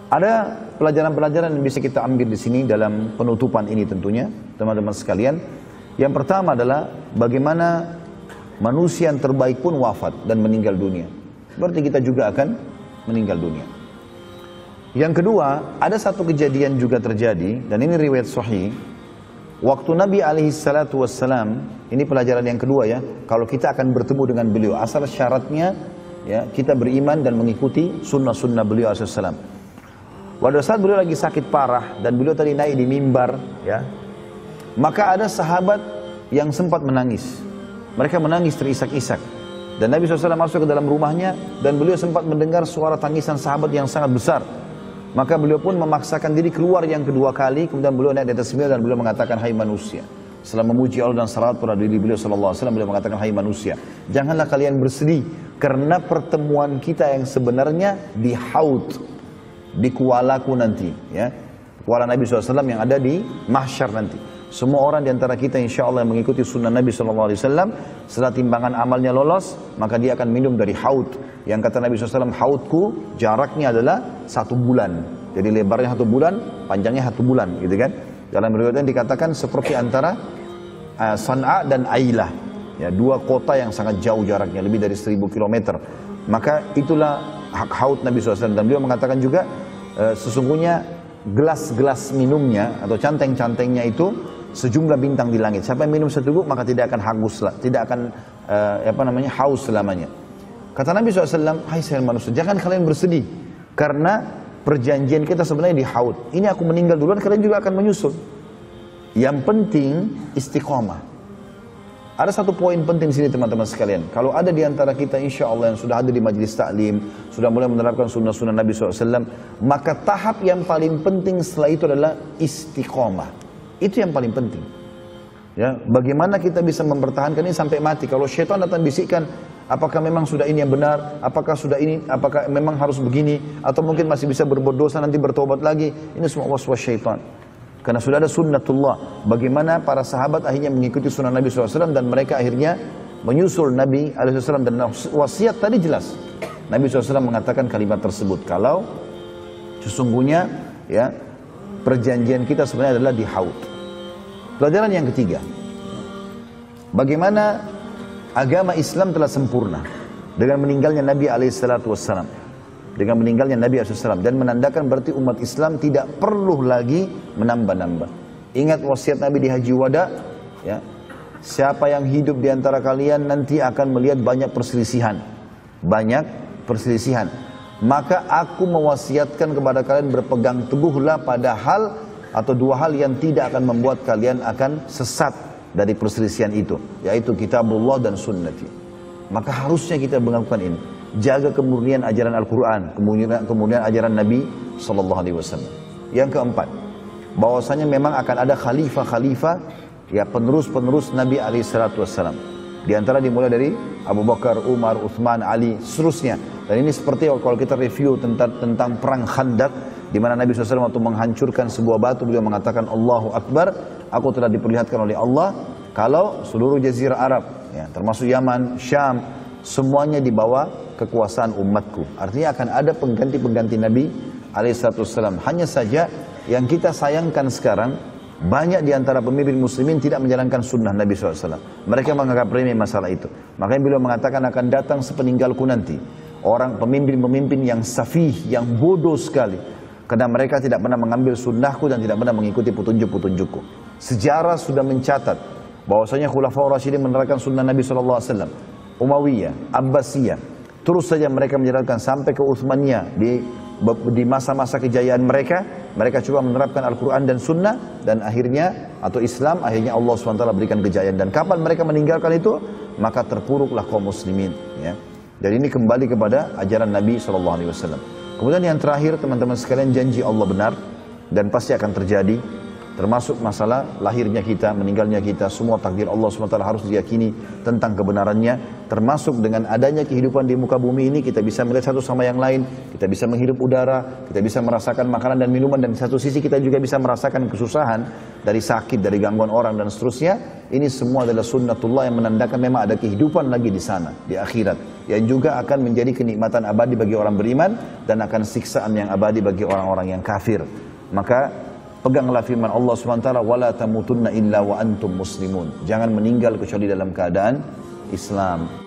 Ada pelajaran-pelajaran yang bisa kita ambil di sini dalam penutupan ini tentunya, teman-teman sekalian. Yang pertama adalah bagaimana manusia yang terbaik pun wafat dan meninggal dunia. Berarti kita juga akan meninggal dunia. Yang kedua, ada satu kejadian juga terjadi, dan ini riwayat sahih. Waktu Nabi alaihissalatu wassalam, ini pelajaran yang kedua ya, kalau kita akan bertemu dengan beliau, asal syaratnya ya kita beriman dan mengikuti sunnah-sunnah beliau alaihissalam. Pada saat beliau lagi sakit parah dan beliau tadi naik di mimbar ya, maka ada sahabat yang sempat menangis. Mereka menangis terisak-isak. Dan Nabi SAW masuk ke dalam rumahnya dan beliau sempat mendengar suara tangisan sahabat yang sangat besar. Maka beliau pun memaksakan diri keluar yang kedua kali, kemudian beliau naik di atas mimbar dan beliau mengatakan, hai manusia. Setelah memuji Allah dan salawat pada diri beliau SAW, beliau mengatakan, hai manusia, janganlah kalian bersedih karena pertemuan kita yang sebenarnya di Haud, di kualaku nanti, ya, kuala Nabi SAW yang ada di mahsyar nanti. Semua orang di antara kita insya Allah yang mengikuti sunnah Nabi SAW, setelah timbangan amalnya lolos, maka dia akan minum dari Haud. Yang kata Nabi SAW, haudku jaraknya adalah 1 bulan. Jadi lebarnya 1 bulan, panjangnya 1 bulan, gitu kan? Dalam riwayat dikatakan seperti antara San'a dan Ailah, ya, 2 kota yang sangat jauh jaraknya, lebih dari 1000 km. Maka itulah hak haud Nabi SAW. Dan beliau mengatakan juga, sesungguhnya gelas-gelas minumnya atau canteng-cantengnya itu sejumlah bintang di langit. Siapa yang minum seteguk maka tidak akan haus selamanya. Kata Nabi SAW, hai sekalian manusia, jangan kalian bersedih karena perjanjian kita sebenarnya di Haud. Ini aku meninggal duluan, kalian juga akan menyusul. Yang penting istiqomah. Ada satu poin penting di sini teman-teman sekalian. Kalau ada di antara kita insya Allah yang sudah ada di majelis taklim, sudah mulai menerapkan sunnah-sunnah Nabi SAW, maka tahap yang paling penting setelah itu adalah istiqomah. Itu yang paling penting. Ya, bagaimana kita bisa mempertahankan ini sampai mati? Kalau syaitan datang bisikkan, apakah memang sudah ini yang benar? Apakah sudah ini? Apakah memang harus begini? Atau mungkin masih bisa berbuat dosa nanti bertobat lagi? Ini semua waswas syaitan. Karena sudah ada sunnatullah. Bagaimana para sahabat akhirnya mengikuti sunnah Nabi SAW dan mereka akhirnya menyusul Nabi SAW. Dan wasiat tadi jelas. Nabi SAW mengatakan kalimat tersebut. Kalau sesungguhnya ya perjanjian kita sebenarnya adalah di Haud. Pelajaran yang ketiga. Bagaimana agama Islam telah sempurna dengan meninggalnya Nabi SAW. Dengan meninggalnya Nabi SAW. Dan menandakan berarti umat Islam tidak perlu lagi menambah-nambah. Ingat wasiat Nabi di Haji Wada. Ya, siapa yang hidup di antara kalian nanti akan melihat banyak perselisihan. Banyak perselisihan. Maka aku mewasiatkan kepada kalian berpegang teguhlah pada hal atau 2 hal yang tidak akan membuat kalian akan sesat dari perselisihan itu. Yaitu kitabullah dan sunnati. Maka harusnya kita melakukan ini. Jaga kemurnian ajaran Al-Quran, kemudian ajaran Nabi SAW. Yang keempat, bahwasanya memang akan ada khalifah-khalifah, ya penerus-penerus Nabi SAW. Di antara dimulai dari Abu Bakar, Umar, Uthman, Ali, seterusnya. Dan ini seperti kalau kita review tentang perang Khandaq, di mana Nabi SAW waktu menghancurkan sebuah batu, beliau mengatakan Allahu Akbar, aku telah diperlihatkan oleh Allah kalau seluruh jazirah Arab, ya, termasuk Yaman, Syam, semuanya di bawah kekuasaan umatku. Artinya akan ada pengganti-pengganti Nabi alaihissalam. Hanya saja yang kita sayangkan sekarang, banyak di antara pemimpin muslimin tidak menjalankan sunnah Nabi SAW. Mereka menganggap remeh masalah itu. Makanya beliau mengatakan akan datang sepeninggalku nanti orang pemimpin-pemimpin yang safih, yang bodoh sekali. Karena mereka tidak pernah mengambil sunnahku dan tidak pernah mengikuti petunjuk-petunjukku. Sejarah sudah mencatat bahwasanya Khulafaur Rasyidin menerapkan sunnah Nabi SAW. Umayyah, Abbasiyah, terus saja mereka menjalankan sampai ke Utsmaniyah. Di masa-masa kejayaan mereka coba menerapkan Al-Quran dan Sunnah, dan akhirnya, atau Islam, akhirnya Allah SWT berikan kejayaan. Dan kapan mereka meninggalkan itu, maka terpuruklah kaum muslimin. Ya. Jadi ini kembali kepada ajaran Nabi SAW. Kemudian yang terakhir teman-teman sekalian, janji Allah benar dan pasti akan terjadi. Termasuk masalah lahirnya kita, meninggalnya kita, semua takdir Allah SWT harus diyakini tentang kebenarannya. Termasuk dengan adanya kehidupan di muka bumi ini, kita bisa melihat satu sama yang lain, kita bisa menghirup udara, kita bisa merasakan makanan dan minuman, dan di satu sisi kita juga bisa merasakan kesusahan dari sakit, dari gangguan orang dan seterusnya. Ini semua adalah sunnatullah yang menandakan memang ada kehidupan lagi di sana, di akhirat, yang juga akan menjadi kenikmatan abadi bagi orang beriman dan akan siksaan yang abadi bagi orang-orang yang kafir. Maka peganglah firman Allah SWT, wala tamutunna illa wa antum muslimun. Jangan meninggal kecuali dalam keadaan Islam.